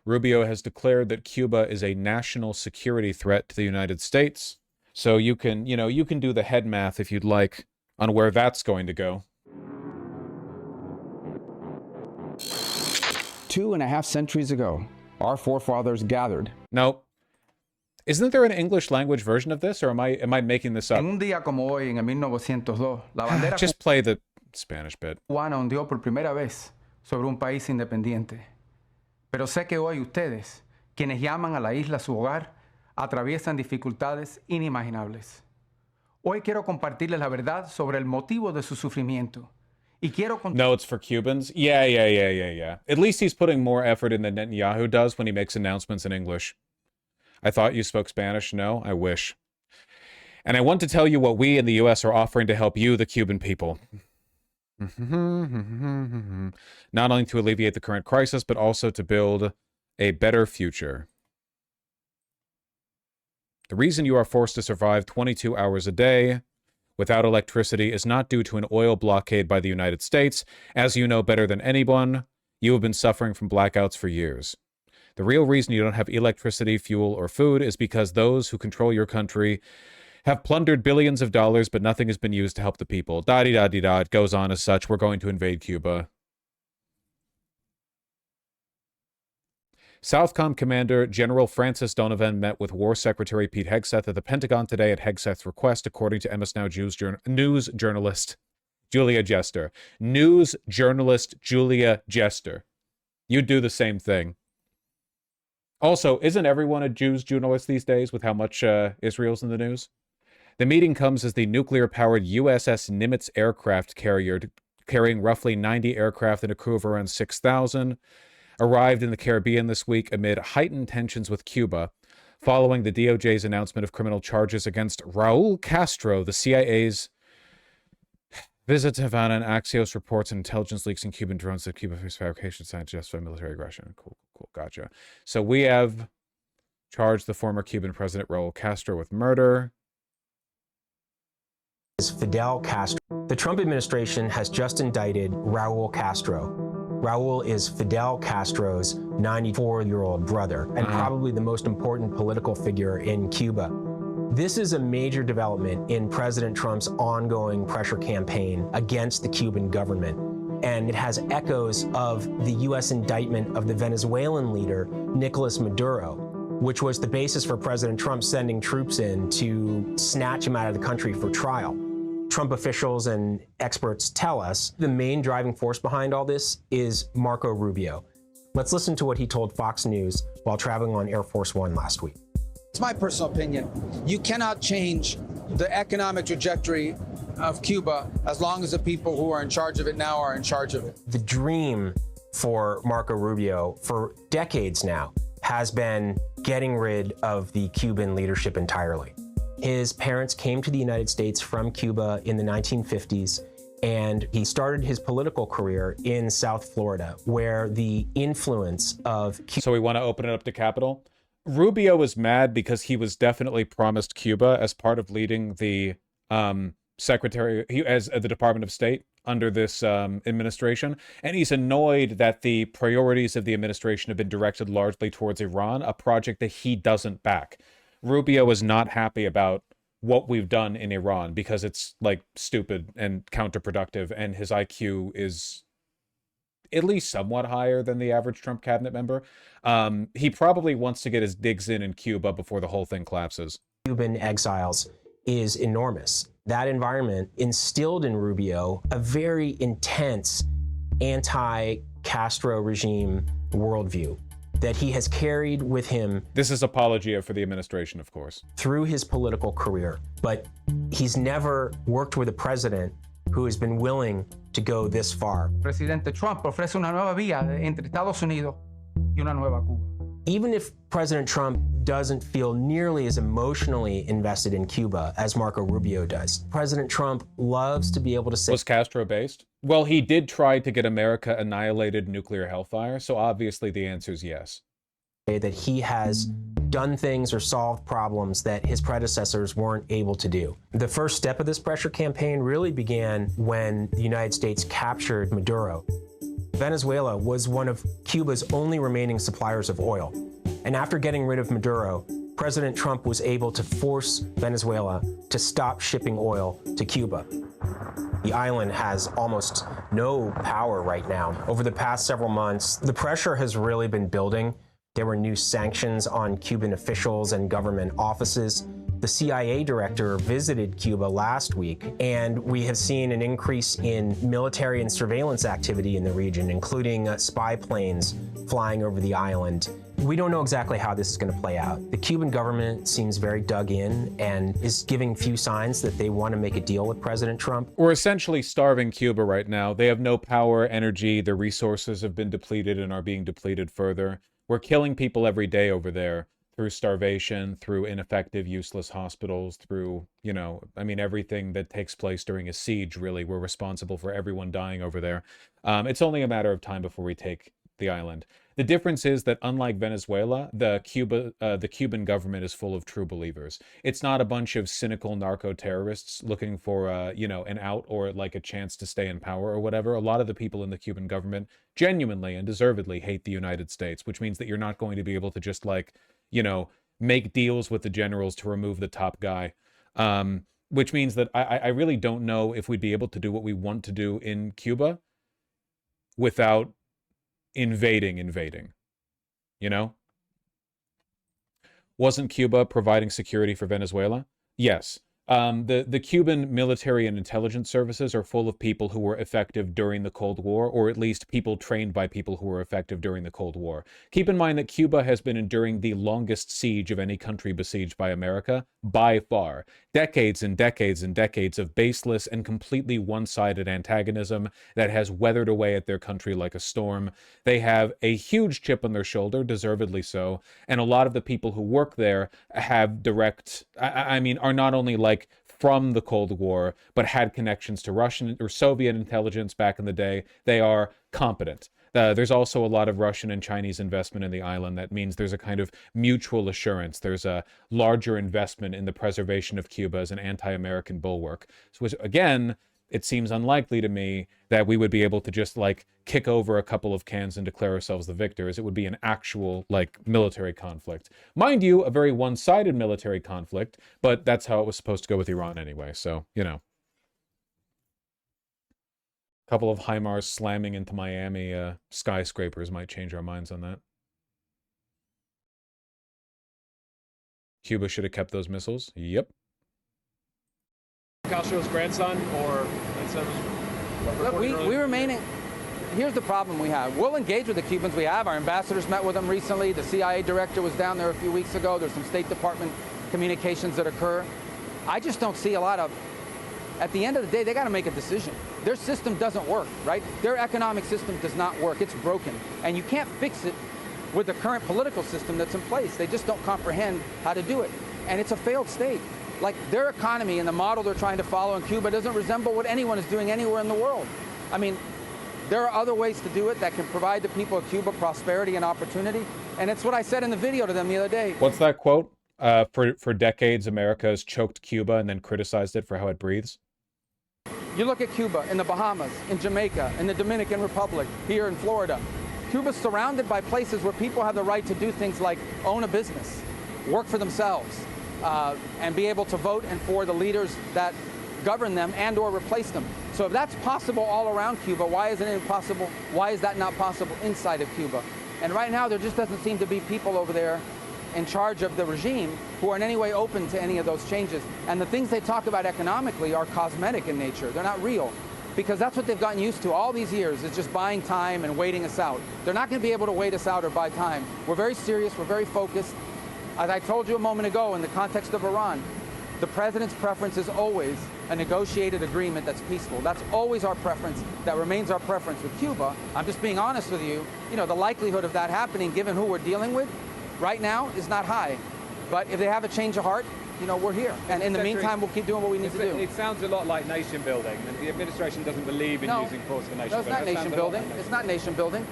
Rubio has declared that Cuba is a national security threat to the United States. So you can do the head math if you'd like on where that's going to go. 2.5 centuries ago, our forefathers gathered. No. Isn't there an English language version of this, or am I making this up? En un día como hoy, en el 1902, la bandera Just play the Spanish bit. cubana ondeó por primera vez sobre un país independiente. Pero sé que hoy ustedes, quienes llaman a la isla su hogar, atraviesan dificultades inimaginables. Hoy quiero compartirles la verdad sobre el motivo de su sufrimiento. No, it's for Cubans? Yeah. At least he's putting more effort in than Netanyahu does when he makes announcements in English. I thought you spoke Spanish. No, I wish. And I want to tell you what we in the U.S. are offering to help you, the Cuban people. Not only to alleviate the current crisis, but also to build a better future. The reason you are forced to survive 22 hours a day without electricity is not due to an oil blockade by the United States. As you know better than anyone, you have been suffering from blackouts for years. The real reason you don't have electricity, fuel, or food is because those who control your country have plundered billions of dollars, but nothing has been used to help the people. Da-di-da-di-da, it goes on as such. We're going to invade Cuba. Southcom Commander General Francis Donovan met with War Secretary Pete Hegseth at the Pentagon today at Hegseth's request, according to MS Now news journalist Julia Jester. News journalist Julia Jester. You do the same thing. Also, isn't everyone a Jews journalist these days with how much Israel's in the news? The meeting comes as the nuclear-powered USS Nimitz aircraft carrier, carrying roughly 90 aircraft and a crew of around 6,000, arrived in the Caribbean this week amid heightened tensions with Cuba, following the DOJ's announcement of criminal charges against Raul Castro, the CIA's visit to Havana, and Axios reports and intelligence leaks in Cuban drones that Cuba faced fabrication science justified military aggression. Cool, gotcha. So we have charged the former Cuban president Raul Castro with murder. Fidel Castro. The Trump administration has just indicted Raul Castro. Raul is Fidel Castro's 94-year-old brother and probably the most important political figure in Cuba. This is a major development in President Trump's ongoing pressure campaign against the Cuban government, and it has echoes of the U.S. indictment of the Venezuelan leader, Nicolas Maduro, which was the basis for President Trump sending troops in to snatch him out of the country for trial. Trump officials and experts tell us the main driving force behind all this is Marco Rubio. Let's listen to what he told Fox News while traveling on Air Force One last week. It's my personal opinion. You cannot change the economic trajectory of Cuba as long as the people who are in charge of it now are in charge of it. The dream for Marco Rubio for decades now has been getting rid of the Cuban leadership entirely. His parents came to the United States from Cuba in the 1950s, and he started his political career in South Florida, where the influence of Cuba... So we want to open it up to Capitol? Rubio was mad because he was definitely promised Cuba as part of leading the the Department of State under this administration, and he's annoyed that the priorities of the administration have been directed largely towards Iran, a project that he doesn't back. Rubio is not happy about what we've done in Iran because it's like stupid and counterproductive, and his IQ is at least somewhat higher than the average Trump cabinet member. He probably wants to get his digs in Cuba before the whole thing collapses. Cuban exiles is enormous. That environment instilled in Rubio a very intense anti-Castro regime worldview that he has carried with him. This is apologia for the administration, of course. Through his political career, but he's never worked with a president who has been willing to go this far. Presidente Trump ofrece una nueva vía entre Estados Unidos y una nueva Cuba. Even if President Trump doesn't feel nearly as emotionally invested in Cuba as Marco Rubio does, President Trump loves to be able to say... Was Castro based? Well, he did try to get America annihilated nuclear hellfire, so obviously the answer is yes. That he has done things or solved problems that his predecessors weren't able to do. The first step of this pressure campaign really began when the United States captured Maduro. Venezuela was one of Cuba's only remaining suppliers of oil. And after getting rid of Maduro, President Trump was able to force Venezuela to stop shipping oil to Cuba. The island has almost no power right now. Over the past several months, the pressure has really been building. There were new sanctions on Cuban officials and government offices. The CIA director visited Cuba last week, and we have seen an increase in military and surveillance activity in the region, including spy planes flying over the island. We don't know exactly how this is going to play out. The Cuban government seems very dug in and is giving few signs that they want to make a deal with President Trump. We're essentially starving Cuba right now. They have no power, energy, their resources have been depleted and are being depleted further. We're killing people every day over there through starvation, through ineffective, useless hospitals, through, everything that takes place during a siege, really. We're responsible for everyone dying over there. It's only a matter of time before we take the island. The difference is that unlike Venezuela, the Cuban government is full of true believers. It's not a bunch of cynical narco-terrorists looking for, an out or like a chance to stay in power or whatever. A lot of the people in the Cuban government genuinely and deservedly hate the United States, which means that you're not going to be able to just make deals with the generals to remove the top guy. Which means that I really don't know if we'd be able to do what we want to do in Cuba without invading, Wasn't Cuba providing security for Venezuela? Yes. The Cuban military and intelligence services are full of people who were effective during the Cold War, or at least people trained by people who were effective during the Cold War. Keep in mind that Cuba has been enduring the longest siege of any country besieged by America, by far. Decades and decades and decades of baseless and completely one-sided antagonism that has weathered away at their country like a storm. They have a huge chip on their shoulder, deservedly so, and a lot of the people who work there have are not only from the Cold War, but had connections to Russian or Soviet intelligence back in the day. They are competent. There's also a lot of Russian and Chinese investment in the island. That means there's a kind of mutual assurance. There's a larger investment in the preservation of Cuba as an anti-American bulwark. So again, it seems unlikely to me that we would be able to just kick over a couple of cans and declare ourselves the victors. It would be an actual military conflict. Mind you, a very one-sided military conflict, but that's how it was supposed to go with Iran anyway. So, a couple of HIMARS slamming into Miami skyscrapers might change our minds on that. Cuba should have kept those missiles. Yep. Castro's grandson, or we remain. Here's the problem we have. We'll engage with the Cubans. We have. Our ambassadors met with them recently. The CIA director was down there a few weeks ago. There's some State Department communications that occur. I just don't see a lot of. At the end of the day, they got to make a decision. Their system doesn't work, right? Their economic system does not work. It's broken, and you can't fix it with the current political system that's in place. They just don't comprehend how to do it, and it's a failed state. Their economy and the model they're trying to follow in Cuba doesn't resemble what anyone is doing anywhere in the world. I mean, there are other ways to do it that can provide the people of Cuba prosperity and opportunity, and it's what I said in the video to them the other day. What's that quote? For decades, America has choked Cuba and then criticized it for how it breathes. You look at Cuba, in the Bahamas, in Jamaica, in the Dominican Republic, here in Florida. Cuba's surrounded by places where people have the right to do things like own a business, work for themselves, and be able to vote and for the leaders that govern them and or replace them. So if that's possible all around Cuba, why isn't it possible? Why is that not possible inside of Cuba? And right now there just doesn't seem to be people over there in charge of the regime who are in any way open to any of those changes. And the things they talk about economically are cosmetic in nature. They're not real, because that's what they've gotten used to all these years, is just buying time and waiting us out. They're not going to be able to wait us out or buy time. We're very serious. We're very focused. As I told you a moment ago, in the context of Iran, the president's preference is always a negotiated agreement that's peaceful. That's always our preference. That remains our preference with Cuba. I'm just being honest with you. The likelihood of that happening, given who we're dealing with right now, is not high. But if they have a change of heart, we're here. And in the meantime, we'll keep doing what we need to do. It sounds a lot like nation building. And the administration doesn't believe in using force for nation building. No, it's not nation building. It's not nation building.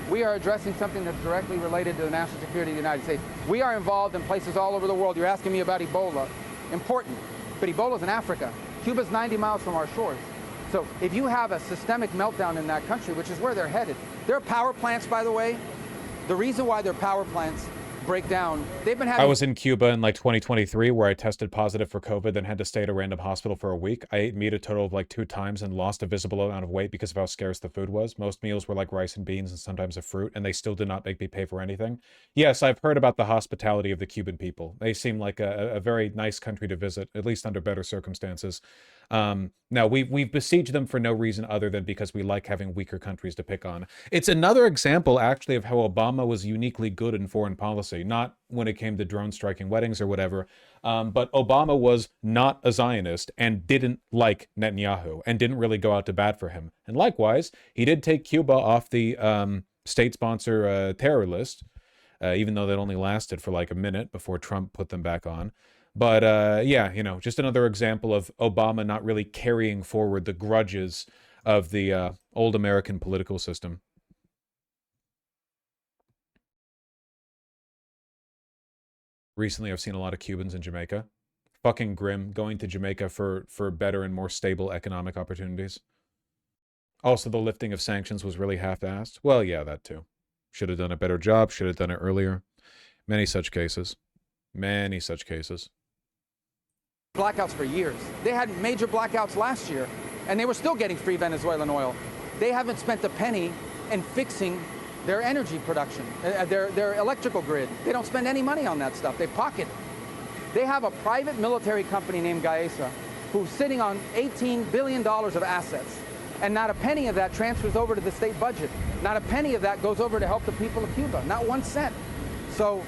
We are addressing something that's directly related to the national security of the United States. We are involved in places all over the world. You're asking me about Ebola. Important. But Ebola's in Africa. Cuba's 90 miles from our shores. So if you have a systemic meltdown in that country, which is where they're headed, their power plants, by the way, the reason why their power plants break down, they've been having... I was in Cuba in like 2023 where I tested positive for COVID, then had to stay at a random hospital for a week. I ate meat a total of like 2 times and lost a visible amount of weight because of how scarce the food was. Most meals were like rice and beans and sometimes a fruit, and they still did not make me pay for anything. Yes, I've heard about the hospitality of the Cuban people. They seem like a very nice country to visit, at least under better circumstances. Now, we've besieged them for no reason other than because we like having weaker countries to pick on. It's another example, actually, of how Obama was uniquely good in foreign policy, not when it came to drone striking weddings or whatever, but Obama was not a Zionist and didn't like Netanyahu and didn't really go out to bat for him. And likewise, he did take Cuba off the state-sponsor terror list, even though that only lasted for like a minute before Trump put them back on. But yeah, you know, just another example of Obama not really carrying forward the grudges of the old American political system. Recently, I've seen a lot of Cubans in Jamaica. Fucking grim, going to Jamaica for better and more stable economic opportunities. Also, the lifting of sanctions was really half-assed. Well, yeah, that too. Should have done a better job, should have done it earlier. Many such cases. Many such cases. Blackouts for years. They had major blackouts last year, and they were still getting free Venezuelan oil. They haven't spent a penny in fixing their energy production, their electrical grid. They don't spend any money on that stuff. They pocket. They have a private military company named Gaesa who's sitting on $18 billion of assets, and not a penny of that transfers over to the state budget. Not a penny of that goes over to help the people of Cuba. Not 1 cent. So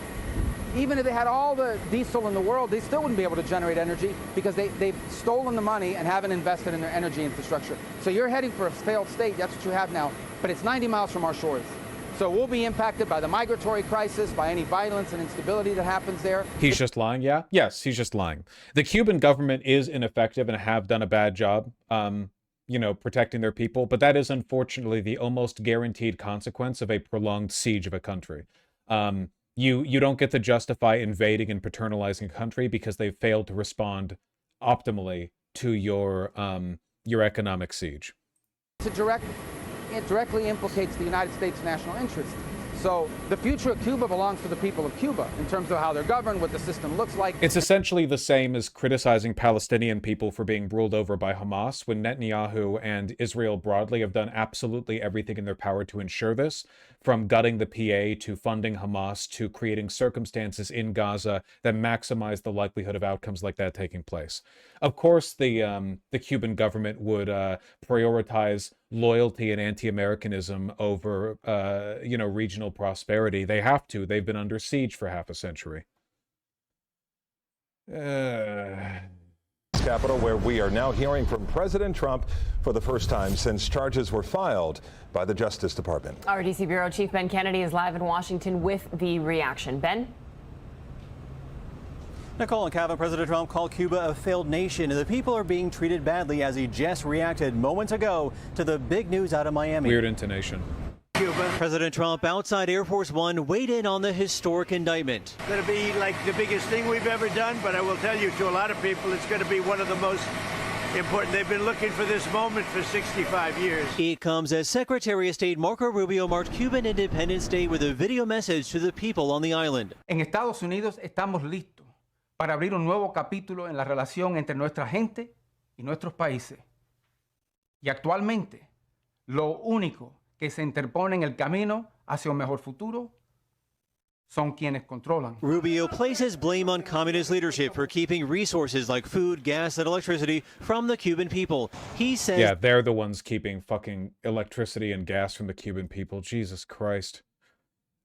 even if they had all the diesel in the world, they still wouldn't be able to generate energy because they've stolen the money and haven't invested in their energy infrastructure. So you're heading for a failed state. That's what you have now. But it's 90 miles from our shores. So we'll be impacted by the migratory crisis, by any violence and instability that happens there. He's just lying, yeah? Yes, he's just lying. The Cuban government is ineffective and have done a bad job, you know, protecting their people. But that is unfortunately the almost guaranteed consequence of a prolonged siege of a country. You don't get to justify invading and paternalizing a country because they've failed to respond optimally to your economic siege. It directly implicates the United States' national interest. So the future of Cuba belongs to the people of Cuba in terms of how they're governed, what the system looks like. It's essentially the same as criticizing Palestinian people for being ruled over by Hamas when Netanyahu and Israel broadly have done absolutely everything in their power to ensure this, from gutting the PA to funding Hamas to creating circumstances in Gaza that maximize the likelihood of outcomes like that taking place. Of course, the Cuban government would prioritize loyalty and anti-Americanism over, you know, regional prosperity. They have to. They've been under siege for half a century. Capitol, where we are now hearing from President Trump for the first time since charges were filed by the Justice Department. Our DC Bureau Chief Ben Kennedy is live in Washington with the reaction. Ben? Nicole and Kevin, President Trump called Cuba a failed nation, and the people are being treated badly as he just reacted moments ago to the big news out of Miami. Weird intonation. Cuba. President Trump outside Air Force One weighed in on the historic indictment. It's going to be like the biggest thing we've ever done, but I will tell you, to a lot of people, it's going to be one of the most important. They've been looking for this moment for 65 years. It comes as Secretary of State Marco Rubio marked Cuban Independence Day with a video message to the people on the island. En Estados Unidos estamos listos para abrir un nuevo capítulo en la relación entre nuestra gente y nuestros países. Y actualmente, lo único que se interpone en el camino hacia un mejor futuro son quienes controlan. Rubio places blame on communist leadership for keeping resources like food, gas, and electricity from the Cuban people. He says, yeah, they're the ones keeping fucking electricity and gas from the Cuban people. Jesus Christ.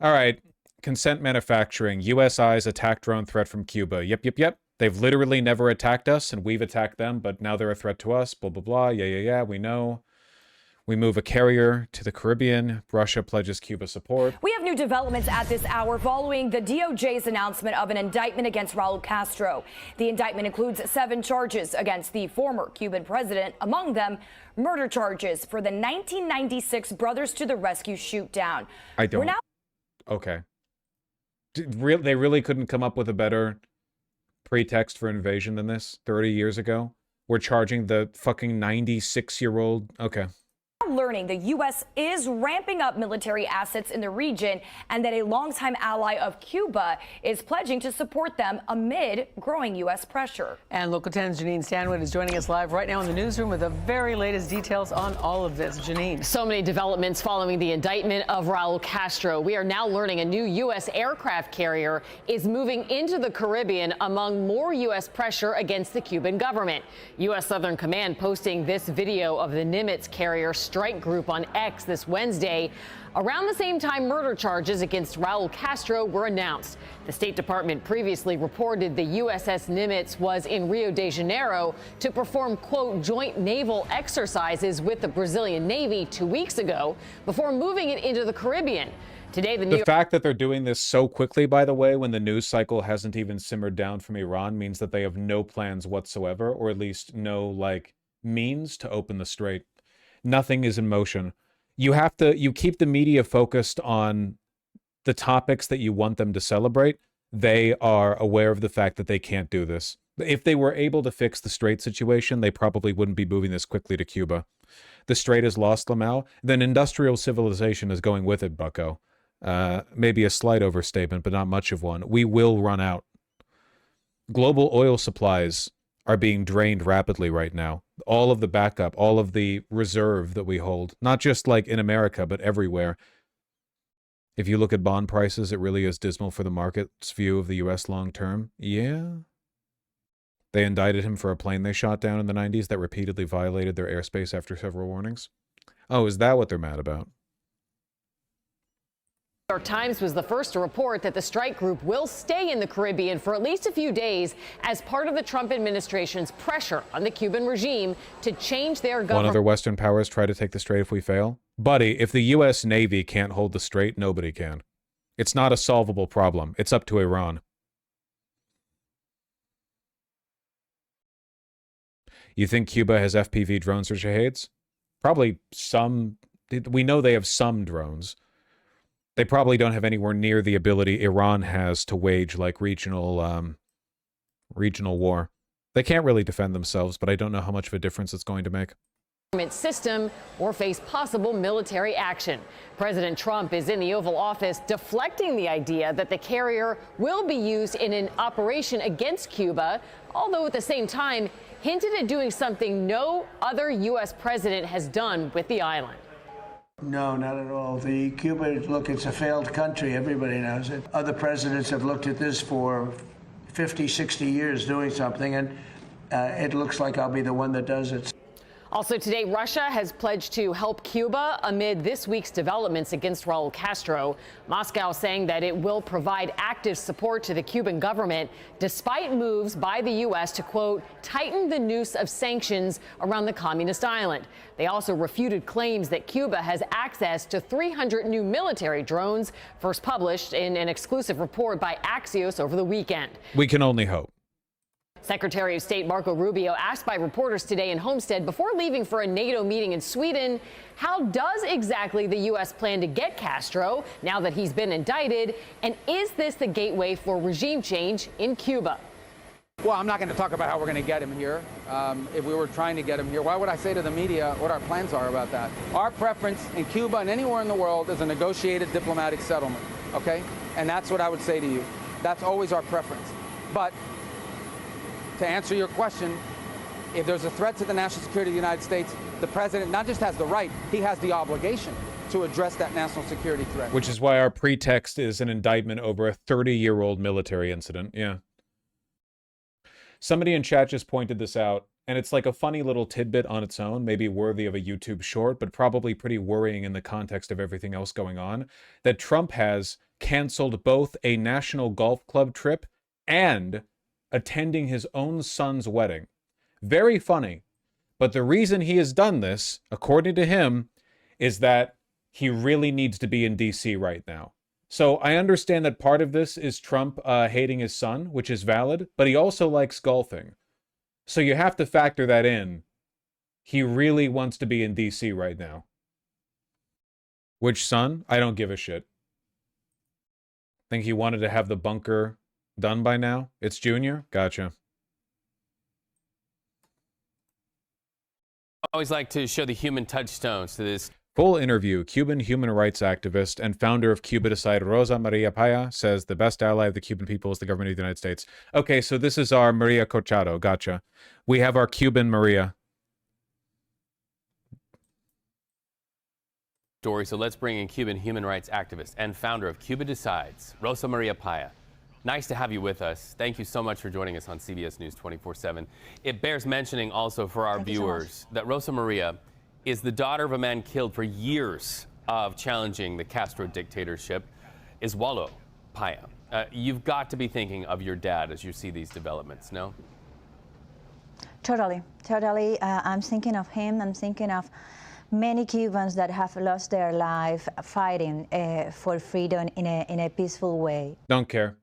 All right. Consent manufacturing. U.S. eyes attack drone threat from Cuba. Yep. They've literally never attacked us, and we've attacked them, but now they're a threat to us. Blah, blah, blah. Yeah, we know. We move a carrier to the Caribbean. Russia pledges Cuba support. We have new developments at this hour following the DOJ's announcement of an indictment against Raul Castro. The indictment includes 7 charges against the former Cuban president, among them murder charges for the 1996 Brothers to the Rescue shoot-down. I don't. Okay. They really couldn't come up with a better pretext for invasion than this 30 years ago? We're charging the fucking 96-year-old. Okay. Learning the U.S. is ramping up military assets in the region and that a longtime ally of Cuba is pledging to support them amid growing U.S. pressure. And Local 10's Janine Stanwood is joining us live right now in the newsroom with the very latest details on all of this. Janine. So many developments following the indictment of Raul Castro. We are now learning a new U.S. aircraft carrier is moving into the Caribbean among more U.S. pressure against the Cuban government. U.S. Southern Command posting this video of the Nimitz carrier strike group on X this Wednesday. Around the same time, murder charges against Raul Castro were announced. The State Department previously reported the USS Nimitz was in Rio de Janeiro to perform, quote, joint naval exercises with the Brazilian Navy 2 weeks ago before moving it into the Caribbean. Today, the fact that they're doing this so quickly, by the way, when the news cycle hasn't even simmered down from Iran, means that they have no plans whatsoever, or at least no, like, means to open the strait. Nothing is in motion. You keep the media focused on the topics that you want them to celebrate. They are aware of the fact that they can't do this. If they were able to fix the strait situation, they probably wouldn't be moving this quickly to Cuba. The strait has lost Lamau, then industrial civilization is going with it, bucko. Maybe a slight overstatement, but not much of one. We will run out. Global oil supplies are being drained rapidly right now. All of the backup, all of the reserve that we hold, not just like in America, but everywhere. If you look at bond prices, it really is dismal for the market's view of the U.S. long term. Yeah. They indicted him for a plane they shot down in the 90s that repeatedly violated their airspace after several warnings. Oh, is that what they're mad about? New York Times was the first to report that the strike group will stay in the Caribbean for at least a few days as part of the Trump administration's pressure on the Cuban regime to change their government. One other Western powers try to take the strait if we fail. Buddy, if the U.S. Navy can't hold the strait, nobody can. It's not a solvable problem. It's up to Iran. You think Cuba has FPV drones or Shaheds? Probably some. We know they have some drones. They probably don't have anywhere near the ability Iran has to wage like regional war. They can't really defend themselves, but I don't know how much of a difference it's going to make. System or face possible military action. President Trump is in the Oval Office deflecting the idea that the carrier will be used in an operation against Cuba, although at the same time hinted at doing something no other U.S. president has done with the island. No, not at all. The Cuba, look, it's a failed country. Everybody knows it. Other presidents have looked at this for 50, 60 years doing something, and it looks like I'll be the one that does it. Also today, Russia has pledged to help Cuba amid this week's developments against Raul Castro. Moscow saying that it will provide active support to the Cuban government despite moves by the U.S. to, quote, tighten the noose of sanctions around the communist island. They also refuted claims that Cuba has access to 300 new military drones, first published in an exclusive report by Axios over the weekend. We can only hope. Secretary of State Marco Rubio asked by reporters today in Homestead before leaving for a NATO meeting in Sweden, how does exactly the U.S. plan to get Castro now that he's been indicted? And is this the gateway for regime change in Cuba? Well, I'm not going to talk about how we're going to get him here. If we were trying to get him here, why would I say to the media what our plans are about that? Our preference in Cuba and anywhere in the world is a negotiated diplomatic settlement, okay? And that's what I would say to you. That's always our preference. But to answer your question, if there's a threat to the national security of the United States, the president not just has the right, he has the obligation to address that national security threat. Which is why our pretext is an indictment over a 30-year-old military incident. Yeah. Somebody in chat just pointed this out, and it's like a funny little tidbit on its own, maybe worthy of a YouTube short, but probably pretty worrying in the context of everything else going on, that Trump has canceled both a national golf club trip and attending his own son's wedding. Very funny. But the reason he has done this, according to him, is that he really needs to be in D.C. right now. So I understand that part of this is Trump hating his son, which is valid, but he also likes golfing. So you have to factor that in. He really wants to be in D.C. right now. Which son? I don't give a shit. Think he wanted to have the bunker done by now? It's Junior? Gotcha. always like to show the human touchstones to this. Full interview. Cuban human rights activist and founder of Cuba Decide, Rosa Maria Paya, says the best ally of the Cuban people is the government of the United States. Okay, so this is our Maria Corchado. Gotcha. We have our Cuban Maria. Story. So let's bring in Cuban human rights activist and founder of Cuba Decides, Rosa Maria Paya. Nice to have you with us. Thank you so much for joining us on CBS News 24/7. It bears mentioning also for our viewers that Rosa Maria is the daughter of a man killed for years of challenging the Castro dictatorship, Oswaldo Paya. You've got to be thinking of your dad as you see these developments, no? Totally. I'm thinking of him. I'm thinking of many Cubans that have lost their life fighting for freedom in a peaceful way. Don't care.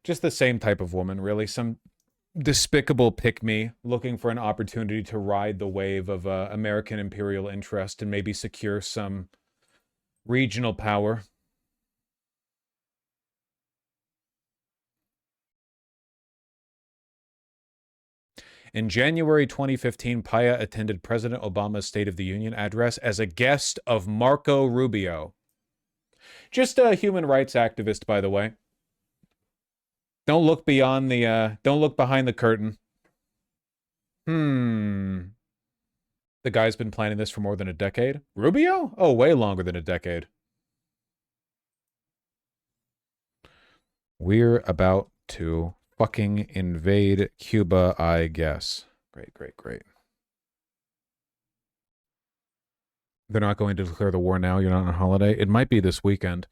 Just the same type of woman, really. Some despicable pick-me looking for an opportunity to ride the wave of American imperial interest and maybe secure some regional power. In January 2015, Paya attended President Obama's State of the Union address as a guest of Marco Rubio. Just a human rights activist, by the way. Don't look beyond the, don't look behind the curtain. The guy's been planning this for more than a decade? Rubio? Oh, way longer than a decade. We're about to fucking invade Cuba, I guess. Great. They're not going to declare the war now? You're not on holiday? It might be this weekend.